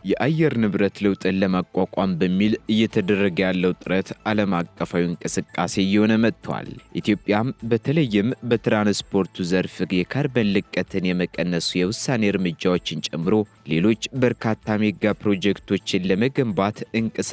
የአየር ንብረት ለውጥን ለማቋቋም በሚል እየተደረገ ያለው ጥረት ዓለም አቀፋዊ እንቅስቃሴ እየሆነ መጥቷል። ኢትዮጵያም በተለይም በትራንስፖርቱ ዘርፍ የካርበን ልቀትን የመቀነሱ የውሳኔ እርምጃዎችን ጨምሮ ሌሎች በርካታ ሜጋ ፕሮጀክቶችን ለመገንባት እንቅስቃሴ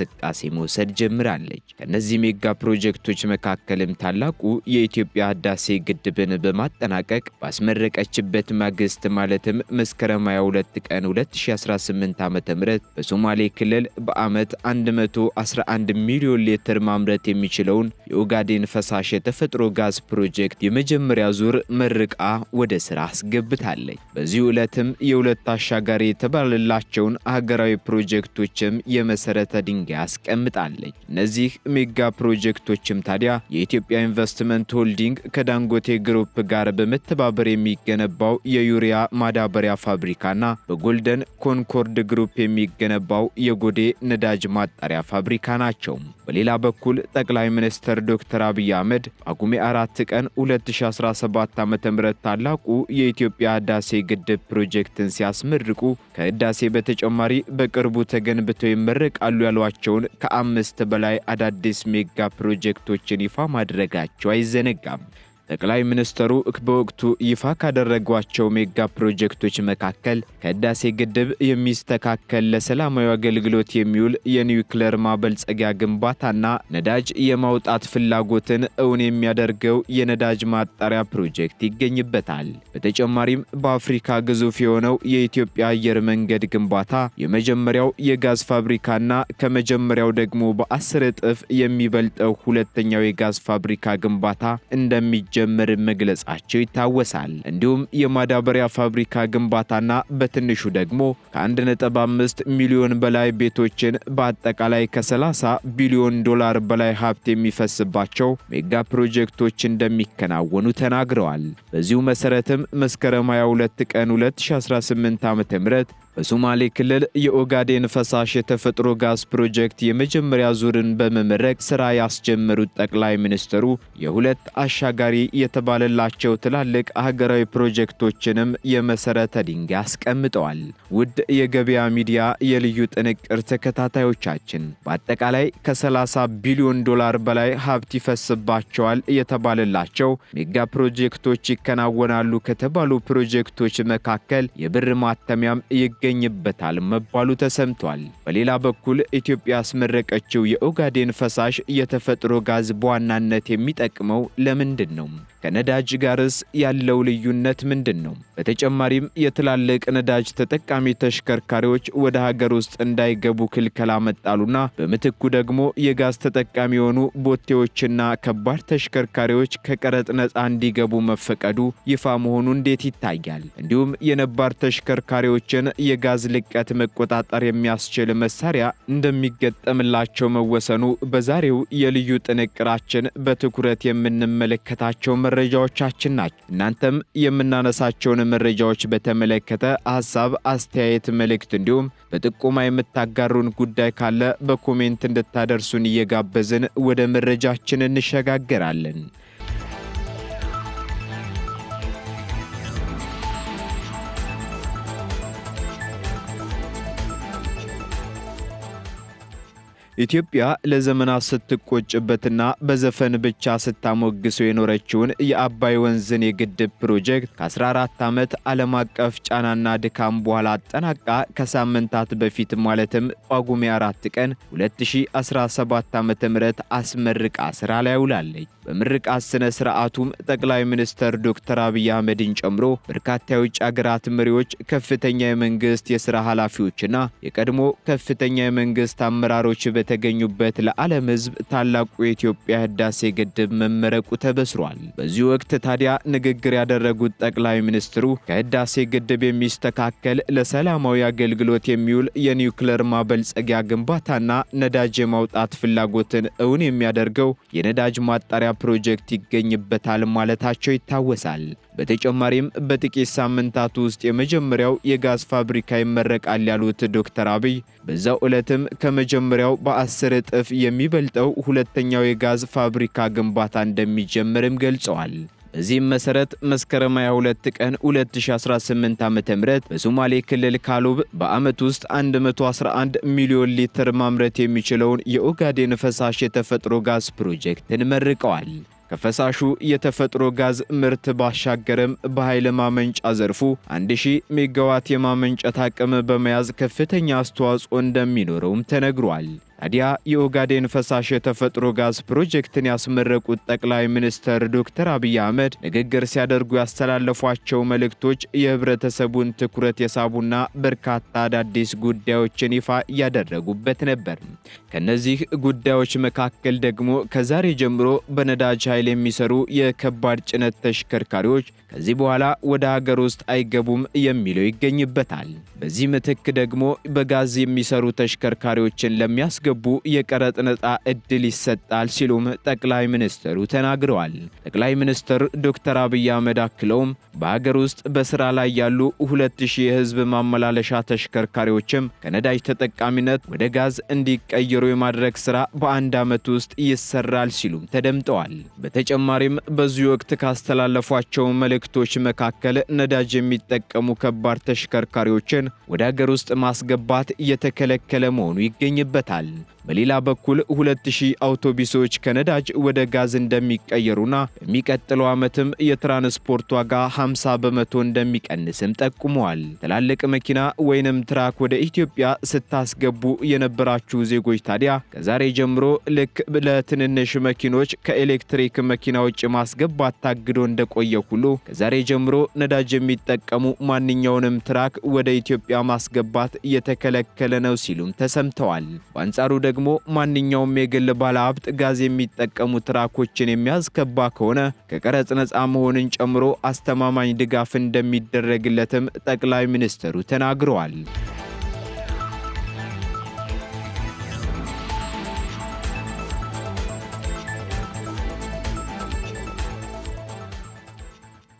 መውሰድ ጀምራለች። ከነዚህ ሜጋ ፕሮጀክቶች መካከልም ታላቁ የኢትዮጵያ ህዳሴ ግድብን በማጠናቀቅ ባስመረቀችበት ማግስት ማለትም መስከረም 22 ቀን 2018 ዓ.ም በሶማሌ ክልል በአመት 111 ሚሊዮን ሊትር ማምረት የሚችለውን የኦጋዴን ፈሳሽ የተፈጥሮ ጋዝ ፕሮጀክት የመጀመሪያ ዙር መርቃ ወደ ስራ አስገብታለች። በዚህ ዕለትም የሁለት አሻጋሪ የተባለላቸውን ሀገራዊ ፕሮጀክቶችም የመሰረተ ድንጋይ አስቀምጣለች። እነዚህ ሜጋ ፕሮጀክቶችም ታዲያ የኢትዮጵያ ኢንቨስትመንት ሆልዲንግ ከዳንጎቴ ግሩፕ ጋር በመተባበር የሚገነባው የዩሪያ ማዳበሪያ ፋብሪካና በጎልደን ኮንኮርድ ግሩፕ የሚገነባው የጎዴ ነዳጅ ማጣሪያ ፋብሪካ ናቸው። በሌላ በኩል ጠቅላይ ሚኒስትር ዶክተር አብይ አህመድ ጳጉሜ 4 ቀን 2017 ዓ.ም ታላቁ የኢትዮጵያ ህዳሴ ግድብ ፕሮጀክትን ሲያስመርቁ ከህዳሴ በተጨማሪ በቅርቡ ተገንብተው ይመረቃሉ ያሏቸውን ከ5 በላይ አዳዲስ ሜጋ ፕሮጀክቶችን ይፋ ማድረጋቸው አይዘነጋም። ጠቅላይ ሚኒስትሩ በወቅቱ ይፋ ካደረጓቸው ሜጋ ፕሮጀክቶች መካከል ከህዳሴ ግድብ የሚስተካከል ለሰላማዊ አገልግሎት የሚውል የኒውክሌር ማበልጸጊያ ግንባታና ነዳጅ የማውጣት ፍላጎትን እውን የሚያደርገው የነዳጅ ማጣሪያ ፕሮጀክት ይገኝበታል። በተጨማሪም በአፍሪካ ግዙፍ የሆነው የኢትዮጵያ አየር መንገድ ግንባታ፣ የመጀመሪያው የጋዝ ፋብሪካና ከመጀመሪያው ደግሞ በ10 እጥፍ የሚበልጠው ሁለተኛው የጋዝ ፋብሪካ ግንባታ እንደሚጀምር መግለጻቸው ይታወሳል። እንዲሁም የማዳበሪያ ፋብሪካ ግንባታና በትንሹ ደግሞ ከ1.5 ሚሊዮን በላይ ቤቶችን በአጠቃላይ ከ30 ቢሊዮን ዶላር በላይ ሀብት የሚፈስባቸው ሜጋ ፕሮጀክቶች እንደሚከናወኑ ተናግረዋል። በዚሁ መሰረትም መስከረም 22 ቀን 2018 ዓ.ም በሶማሌ ክልል የኦጋዴን ፈሳሽ የተፈጥሮ ጋዝ ፕሮጀክት የመጀመሪያ ዙርን በመመረቅ ስራ ያስጀመሩት ጠቅላይ ሚኒስትሩ የሁለት አሻጋሪ የተባለላቸው ትላልቅ ሀገራዊ ፕሮጀክቶችንም የመሰረተ ድንጋይ አስቀምጠዋል። ውድ የገበያ ሚዲያ የልዩ ጥንቅር ተከታታዮቻችን በአጠቃላይ ከ30 ቢሊዮን ዶላር በላይ ሀብት ይፈስባቸዋል የተባለላቸው ሜጋ ፕሮጀክቶች ይከናወናሉ ከተባሉ ፕሮጀክቶች መካከል የብር ማተሚያም ይገኝበታል መባሉ ተሰምቷል። በሌላ በኩል ኢትዮጵያ ያስመረቀችው የኦጋዴን ፈሳሽ የተፈጥሮ ጋዝ በዋናነት የሚጠቅመው ለምንድን ነው? ከነዳጅ ጋርስ ያለው ልዩነት ምንድን ነው? በተጨማሪም የትላልቅ ነዳጅ ተጠቃሚ ተሽከርካሪዎች ወደ ሀገር ውስጥ እንዳይገቡ ክልከላ መጣሉና በምትኩ ደግሞ የጋዝ ተጠቃሚ የሆኑ ቦቴዎችና ከባድ ተሽከርካሪዎች ከቀረጥ ነፃ እንዲገቡ መፈቀዱ ይፋ መሆኑ እንዴት ይታያል? እንዲሁም የነባር ተሽከርካሪዎችን የጋዝ ልቀት መቆጣጠር የሚያስችል መሳሪያ እንደሚገጠምላቸው መወሰኑ በዛሬው የልዩ ጥንቅራችን በትኩረት የምንመለከታቸው መረጃዎቻችን ናቸው። እናንተም የምናነሳቸውን መረጃዎች በተመለከተ ሐሳብ፣ አስተያየት፣ መልእክት እንዲሁም በጥቆማ የምታጋሩን ጉዳይ ካለ በኮሜንት እንድታደርሱን እየጋበዝን ወደ መረጃችን እንሸጋገራለን። ኢትዮጵያ ለዘመናት ስትቆጭበትና በዘፈን ብቻ ስታሞግሰው የኖረችውን የአባይ ወንዝን የግድብ ፕሮጀክት ከ14 ዓመት ዓለም አቀፍ ጫናና ድካም በኋላ አጠናቃ ከሳምንታት በፊት ማለትም ጳጉሜ 4 ቀን 2017 ዓ.ም አስመርቃ ስራ ላይ ውላለች። በምርቃት ስነ ስርዓቱም ጠቅላይ ሚኒስትር ዶክተር አብይ አህመድን ጨምሮ በርካታ የውጭ ሀገራት መሪዎች፣ ከፍተኛ የመንግስት የሥራ ኃላፊዎችና የቀድሞ ከፍተኛ የመንግስት አመራሮች በተገኙበት ለዓለም ሕዝብ ታላቁ የኢትዮጵያ ህዳሴ ግድብ መመረቁ ተበስሯል። በዚህ ወቅት ታዲያ ንግግር ያደረጉት ጠቅላይ ሚኒስትሩ ከህዳሴ ግድብ የሚስተካከል ለሰላማዊ አገልግሎት የሚውል የኒውክሌር ማበልጸጊያ ግንባታና ነዳጅ የማውጣት ፍላጎትን እውን የሚያደርገው የነዳጅ ማጣሪያ ፕሮጀክት ይገኝበታል ማለታቸው ይታወሳል። በተጨማሪም በጥቂት ሳምንታት ውስጥ የመጀመሪያው የጋዝ ፋብሪካ ይመረቃል ያሉት ዶክተር አብይ በዛው ዕለትም ከመጀመሪያው በ10 እጥፍ የሚበልጠው ሁለተኛው የጋዝ ፋብሪካ ግንባታ እንደሚጀምርም ገልጸዋል። በዚህም መሰረት መስከረም 22 ቀን 2018 ዓ.ም በሶማሌ ክልል ካሉብ በዓመት ውስጥ 111 ሚሊዮን ሊትር ማምረት የሚችለውን የኦጋዴን ፈሳሽ የተፈጥሮ ጋዝ ፕሮጀክትን መርቀዋል። ከፈሳሹ የተፈጥሮ ጋዝ ምርት ባሻገርም በኃይል ማመንጫ ዘርፉ 1000 ሜጋዋት የማመንጨት አቅም በመያዝ ከፍተኛ አስተዋጽኦ እንደሚኖረውም ተነግሯል። ታዲያ የኦጋዴን ፈሳሽ የተፈጥሮ ጋዝ ፕሮጀክትን ያስመረቁት ጠቅላይ ሚኒስትር ዶክተር አብይ አህመድ ንግግር ሲያደርጉ ያስተላለፏቸው መልእክቶች የህብረተሰቡን ትኩረት የሳቡና በርካታ አዳዲስ ጉዳዮችን ይፋ ያደረጉበት ነበር። ከነዚህ ጉዳዮች መካከል ደግሞ ከዛሬ ጀምሮ በነዳጅ ኃይል የሚሰሩ የከባድ ጭነት ተሽከርካሪዎች ከዚህ በኋላ ወደ ሀገር ውስጥ አይገቡም የሚለው ይገኝበታል። በዚህ ምትክ ደግሞ በጋዝ የሚሰሩ ተሽከርካሪዎችን ለሚያስገቡ የቀረጥ ነፃ እድል ይሰጣል ሲሉም ጠቅላይ ሚኒስትሩ ተናግረዋል። ጠቅላይ ሚኒስትር ዶክተር አብይ አህመድ አክለውም በሀገር ውስጥ በስራ ላይ ያሉ 2000 የህዝብ ማመላለሻ ተሽከርካሪዎችም ከነዳጅ ተጠቃሚነት ወደ ጋዝ እንዲቀየሩ የማድረግ ስራ በአንድ ዓመት ውስጥ ይሰራል ሲሉም ተደምጠዋል። በተጨማሪም በዚህ ወቅት ካስተላለፏቸው መልእክቶች መካከል ነዳጅ የሚጠቀሙ ከባድ ተሽከርካሪዎችን ወደ ሀገር ውስጥ ማስገባት እየተከለከለ መሆኑ ይገኝበታል። በሌላ በኩል 2000 አውቶቡሶች ከነዳጅ ወደ ጋዝ እንደሚቀየሩና በሚቀጥለው ዓመትም የትራንስፖርት ዋጋ 50 በመቶ እንደሚቀንስም ጠቁመዋል። ትላልቅ መኪና ወይንም ትራክ ወደ ኢትዮጵያ ስታስገቡ የነበራችሁ ዜጎች ታዲያ ከዛሬ ጀምሮ ልክ ለትንንሽ መኪኖች ከኤሌክትሪክ መኪና ውጭ ማስገባት ታግዶ እንደቆየ ሁሉ ከዛሬ ጀምሮ ነዳጅ የሚጠቀሙ ማንኛውንም ትራክ ወደ ኢትዮጵያ ማስገባት እየተከለከለ ነው ሲሉም ተሰምተዋል። በአንጻሩ ደግሞ ማንኛውም የግል ባለሀብት ጋዝ የሚጠቀሙ ትራኮችን የሚያስገባ ከሆነ ከቀረጥ ነፃ መሆንን ጨምሮ አስተማማኝ ድጋፍ እንደሚደረግለትም ጠቅላይ ሚኒስትሩ ተናግረዋል።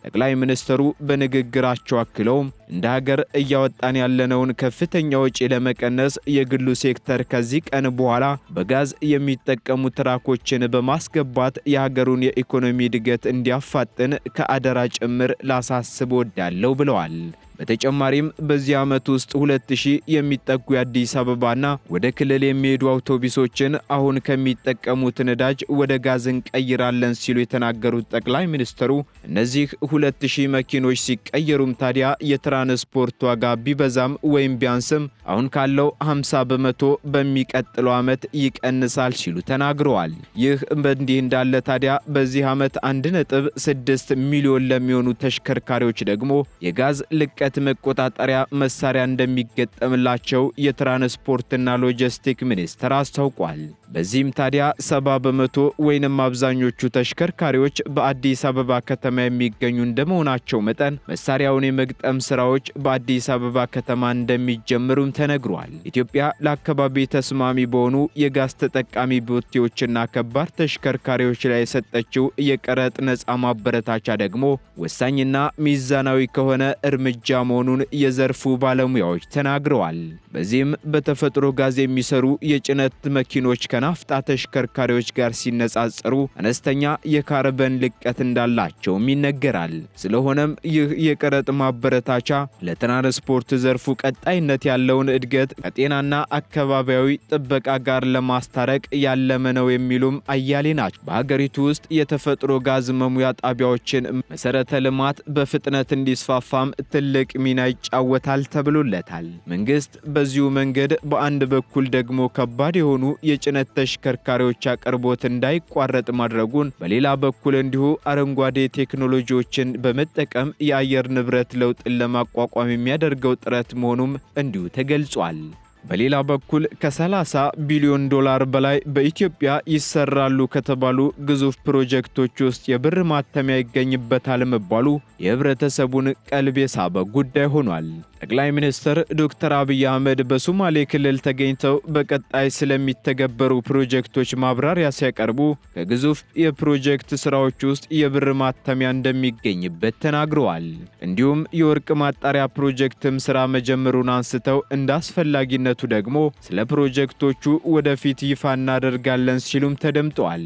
ጠቅላይ ሚኒስትሩ በንግግራቸው አክለውም እንደ ሀገር እያወጣን ያለነውን ከፍተኛ ወጪ ለመቀነስ የግሉ ሴክተር ከዚህ ቀን በኋላ በጋዝ የሚጠቀሙ ትራኮችን በማስገባት የሀገሩን የኢኮኖሚ እድገት እንዲያፋጥን ከአደራ ጭምር ላሳስብ ወዳለው ብለዋል። በተጨማሪም በዚህ ዓመት ውስጥ 2000 የሚጠጉ የአዲስ አበባና ወደ ክልል የሚሄዱ አውቶቡሶችን አሁን ከሚጠቀሙት ነዳጅ ወደ ጋዝ እንቀይራለን ሲሉ የተናገሩት ጠቅላይ ሚኒስትሩ እነዚህ 2000 መኪኖች ሲቀየሩም ታዲያ የትራንስፖርት ዋጋ ቢበዛም ወይም ቢያንስም አሁን ካለው 50 በመቶ በሚቀጥለው ዓመት ይቀንሳል ሲሉ ተናግረዋል። ይህ በእንዲህ እንዳለ ታዲያ በዚህ ዓመት 1.6 ሚሊዮን ለሚሆኑ ተሽከርካሪዎች ደግሞ የጋዝ ልቀት መቆጣጠሪያ መሳሪያ እንደሚገጠምላቸው የትራንስፖርትና ሎጂስቲክ ሚኒስቴር አስታውቋል። በዚህም ታዲያ 70 በመቶ ወይንም አብዛኞቹ ተሽከርካሪዎች በአዲስ አበባ ከተማ የሚገኙ እንደመሆናቸው መጠን መሳሪያውን የመግጠም ስራዎች በአዲስ አበባ ከተማ እንደሚጀምሩም ተነግሯል። ኢትዮጵያ ለአካባቢ ተስማሚ በሆኑ የጋዝ ተጠቃሚ ቦቴዎችና ከባድ ተሽከርካሪዎች ላይ የሰጠችው የቀረጥ ነፃ ማበረታቻ ደግሞ ወሳኝና ሚዛናዊ ከሆነ እርምጃ መሆኑን የዘርፉ ባለሙያዎች ተናግረዋል። በዚህም በተፈጥሮ ጋዝ የሚሰሩ የጭነት መኪኖች ከናፍጣ ተሽከርካሪዎች ጋር ሲነጻጸሩ አነስተኛ የካርበን ልቀት እንዳላቸውም ይነገራል። ስለሆነም ይህ የቀረጥ ማበረታቻ ለትራንስፖርት ዘርፉ ቀጣይነት ያለውን እድገት ከጤናና አካባቢያዊ ጥበቃ ጋር ለማስታረቅ ያለመ ነው የሚሉም አያሌ ናቸው። በሀገሪቱ ውስጥ የተፈጥሮ ጋዝ መሙያ ጣቢያዎችን መሰረተ ልማት በፍጥነት እንዲስፋፋም ትልቅ ሚና ይጫወታል ተብሎለታል። መንግስት በዚሁ መንገድ በአንድ በኩል ደግሞ ከባድ የሆኑ የጭነት ተሽከርካሪዎች አቅርቦት እንዳይቋረጥ ማድረጉን፣ በሌላ በኩል እንዲሁ አረንጓዴ ቴክኖሎጂዎችን በመጠቀም የአየር ንብረት ለውጥን ለማቋቋም የሚያደርገው ጥረት መሆኑም እንዲሁ ተገልጿል። በሌላ በኩል ከ30 ቢሊዮን ዶላር በላይ በኢትዮጵያ ይሰራሉ ከተባሉ ግዙፍ ፕሮጀክቶች ውስጥ የብር ማተሚያ ይገኝበታል መባሉ የህብረተሰቡን ቀልብ የሳበ ጉዳይ ሆኗል። ጠቅላይ ሚኒስትር ዶክተር አብይ አህመድ በሶማሌ ክልል ተገኝተው በቀጣይ ስለሚተገበሩ ፕሮጀክቶች ማብራሪያ ሲያቀርቡ ከግዙፍ የፕሮጀክት ስራዎች ውስጥ የብር ማተሚያ እንደሚገኝበት ተናግረዋል። እንዲሁም የወርቅ ማጣሪያ ፕሮጀክትም ስራ መጀመሩን አንስተው እንዳስፈላጊነቱ ደግሞ ስለ ፕሮጀክቶቹ ወደፊት ይፋ እናደርጋለን ሲሉም ተደምጠዋል።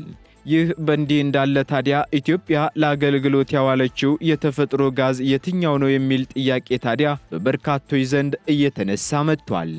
ይህ በእንዲህ እንዳለ ታዲያ ኢትዮጵያ ለአገልግሎት ያዋለችው የተፈጥሮ ጋዝ የትኛው ነው የሚል ጥያቄ ታዲያ በበርካቶች ዘንድ እየተነሳ መጥቷል።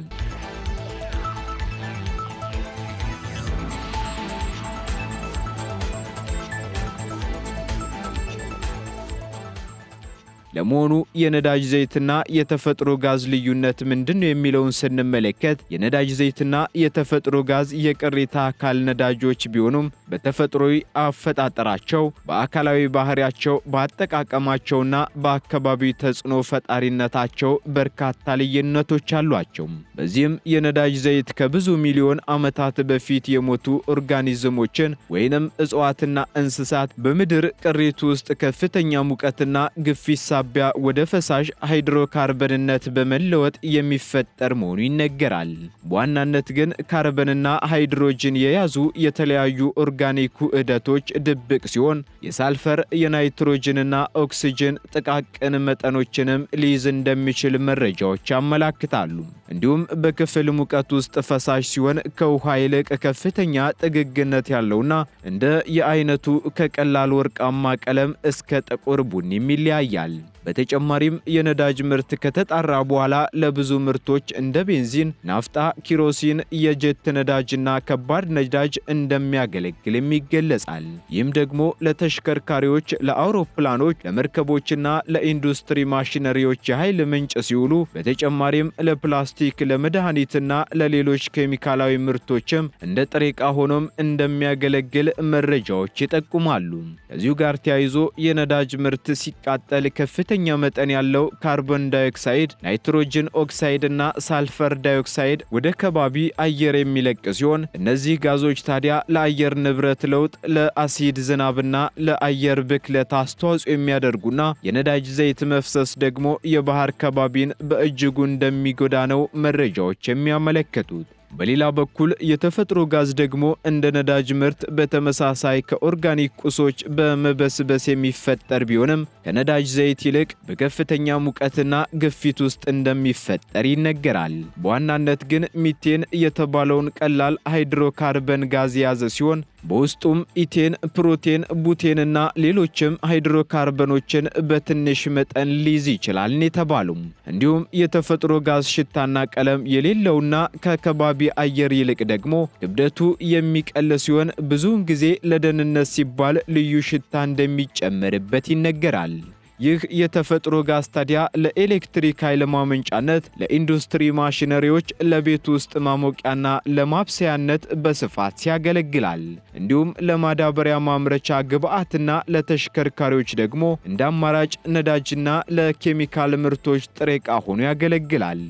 ለመሆኑ የነዳጅ ዘይትና የተፈጥሮ ጋዝ ልዩነት ምንድነው የሚለውን ስንመለከት የነዳጅ ዘይትና የተፈጥሮ ጋዝ የቅሪተ አካል ነዳጆች ቢሆኑም በተፈጥሮዊ አፈጣጠራቸው፣ በአካላዊ ባህሪያቸው፣ በአጠቃቀማቸውና በአካባቢ ተጽዕኖ ፈጣሪነታቸው በርካታ ልዩነቶች አሏቸው። በዚህም የነዳጅ ዘይት ከብዙ ሚሊዮን ዓመታት በፊት የሞቱ ኦርጋኒዝሞችን ወይንም እጽዋትና እንስሳት በምድር ቅሪት ውስጥ ከፍተኛ ሙቀትና ግፊት ሳቢያ ወደ ፈሳሽ ሃይድሮካርበንነት በመለወጥ የሚፈጠር መሆኑ ይነገራል። በዋናነት ግን ካርበንና ሃይድሮጅን የያዙ የተለያዩ ኦርጋኒክ ውህደቶች ድብቅ ሲሆን የሳልፈር የናይትሮጅንና ኦክሲጅን ጥቃቅን መጠኖችንም ሊይዝ እንደሚችል መረጃዎች ያመላክታሉ። እንዲሁም በክፍል ሙቀት ውስጥ ፈሳሽ ሲሆን ከውሃ ይልቅ ከፍተኛ ጥግግነት ያለውና እንደ የአይነቱ ከቀላል ወርቃማ ቀለም እስከ ጥቁር ቡኒም ይለያያል። በተጨማሪም የነዳጅ ምርት ከተጣራ በኋላ ለብዙ ምርቶች እንደ ቤንዚን፣ ናፍጣ፣ ኪሮሲን፣ የጀት ነዳጅና ከባድ ነዳጅ እንደሚያገለግልም ይገለጻል። ይህም ደግሞ ለተሽከርካሪዎች፣ ለአውሮፕላኖች፣ ለመርከቦችና ለኢንዱስትሪ ማሽነሪዎች የኃይል ምንጭ ሲውሉ በተጨማሪም ለፕላስቲክ፣ ለመድኃኒትና ለሌሎች ኬሚካላዊ ምርቶችም እንደ ጥሬ ዕቃ ሆኖም እንደሚያገለግል መረጃዎች ይጠቁማሉ። ከዚሁ ጋር ተያይዞ የነዳጅ ምርት ሲቃጠል ከፍተኛ መጠን ያለው ካርቦን ዳይኦክሳይድ፣ ናይትሮጅን ኦክሳይድ እና ሳልፈር ዳይኦክሳይድ ወደ ከባቢ አየር የሚለቅ ሲሆን እነዚህ ጋዞች ታዲያ ለአየር ንብረት ለውጥ፣ ለአሲድ ዝናብና ለአየር ብክለት አስተዋጽኦ የሚያደርጉና የነዳጅ ዘይት መፍሰስ ደግሞ የባህር ከባቢን በእጅጉ እንደሚጎዳ ነው መረጃዎች የሚያመለክቱት። በሌላ በኩል የተፈጥሮ ጋዝ ደግሞ እንደ ነዳጅ ምርት በተመሳሳይ ከኦርጋኒክ ቁሶች በመበስበስ የሚፈጠር ቢሆንም ከነዳጅ ዘይት ይልቅ በከፍተኛ ሙቀትና ግፊት ውስጥ እንደሚፈጠር ይነገራል። በዋናነት ግን ሚቴን የተባለውን ቀላል ሃይድሮካርበን ጋዝ የያዘ ሲሆን በውስጡም ኢቴን፣ ፕሮቴን፣ ቡቴንና ሌሎችም ሃይድሮካርበኖችን በትንሽ መጠን ሊይዝ ይችላል የተባሉ። እንዲሁም የተፈጥሮ ጋዝ ሽታና ቀለም የሌለውና ከከባቢ አየር ይልቅ ደግሞ ክብደቱ የሚቀል ሲሆን ብዙውን ጊዜ ለደህንነት ሲባል ልዩ ሽታ እንደሚጨመርበት ይነገራል። ይህ የተፈጥሮ ጋዝ ታዲያ ለኤሌክትሪክ ኃይል ማመንጫነት፣ ለኢንዱስትሪ ማሽነሪዎች፣ ለቤት ውስጥ ማሞቂያና ለማብሰያነት በስፋት ያገለግላል። እንዲሁም ለማዳበሪያ ማምረቻ ግብዓትና ለተሽከርካሪዎች ደግሞ እንደ አማራጭ ነዳጅና ለኬሚካል ምርቶች ጥሬ ዕቃ ሆኖ ያገለግላል።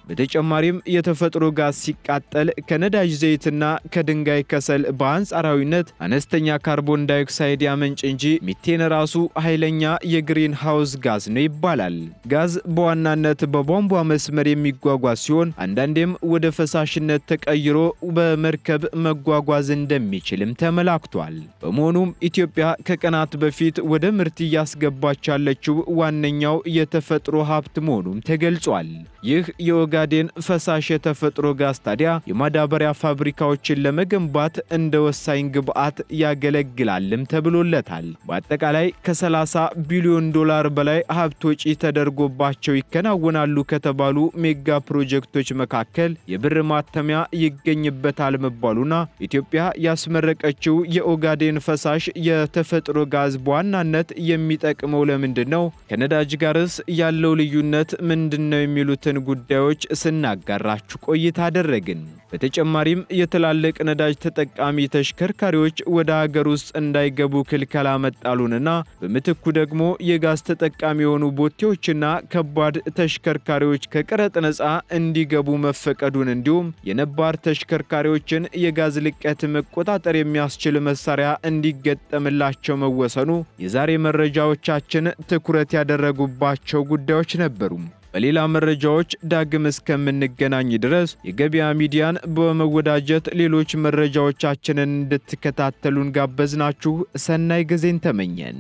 በተጨማሪም የተፈጥሮ ጋዝ ሲቃጠል ከነዳጅ ዘይትና ከድንጋይ ከሰል በአንጻራዊነት አነስተኛ ካርቦን ዳይኦክሳይድ ያመንጭ እንጂ ሚቴን ራሱ ኃይለኛ የግሪን ሃውስ ጋዝ ነው ይባላል። ጋዝ በዋናነት በቧንቧ መስመር የሚጓጓዝ ሲሆን አንዳንዴም ወደ ፈሳሽነት ተቀይሮ በመርከብ መጓጓዝ እንደሚችልም ተመላክቷል። በመሆኑም ኢትዮጵያ ከቀናት በፊት ወደ ምርት እያስገባች ያለችው ዋነኛው የተፈጥሮ ሀብት መሆኑም ተገልጿል። ይህ የኦጋዴን ፈሳሽ የተፈጥሮ ጋዝ ታዲያ የማዳበሪያ ፋብሪካዎችን ለመገንባት እንደ ወሳኝ ግብዓት ያገለግላልም ተብሎለታል። በአጠቃላይ ከ30 ቢሊዮን ዶላር በላይ ሀብት ወጪ ተደርጎባቸው ይከናወናሉ ከተባሉ ሜጋ ፕሮጀክቶች መካከል የብር ማተሚያ ይገኝበታል መባሉና ኢትዮጵያ ያስመረቀችው የኦጋዴን ፈሳሽ የተፈጥሮ ጋዝ በዋናነት የሚጠቅመው ለምንድን ነው? ከነዳጅ ጋርስ ያለው ልዩነት ምንድን ነው? የሚሉትን ጉዳዮች ስናጋራችሁ ቆይታ አደረግን። በተጨማሪም የትላልቅ ነዳጅ ተጠቃሚ ተሽከርካሪዎች ወደ ሀገር ውስጥ እንዳይገቡ ክልከላ መጣሉንና በምትኩ ደግሞ የጋዝ ተጠቃሚ የሆኑ ቦቴዎችና ከባድ ተሽከርካሪዎች ከቀረጥ ነፃ እንዲገቡ መፈቀዱን እንዲሁም የነባር ተሽከርካሪዎችን የጋዝ ልቀት መቆጣጠር የሚያስችል መሳሪያ እንዲገጠምላቸው መወሰኑ የዛሬ መረጃዎቻችን ትኩረት ያደረጉባቸው ጉዳዮች ነበሩ። በሌላ መረጃዎች ዳግም እስከምንገናኝ ድረስ የገበያ ሚዲያን በመወዳጀት ሌሎች መረጃዎቻችንን እንድትከታተሉን ጋበዝናችሁ። ሰናይ ጊዜን ተመኘን።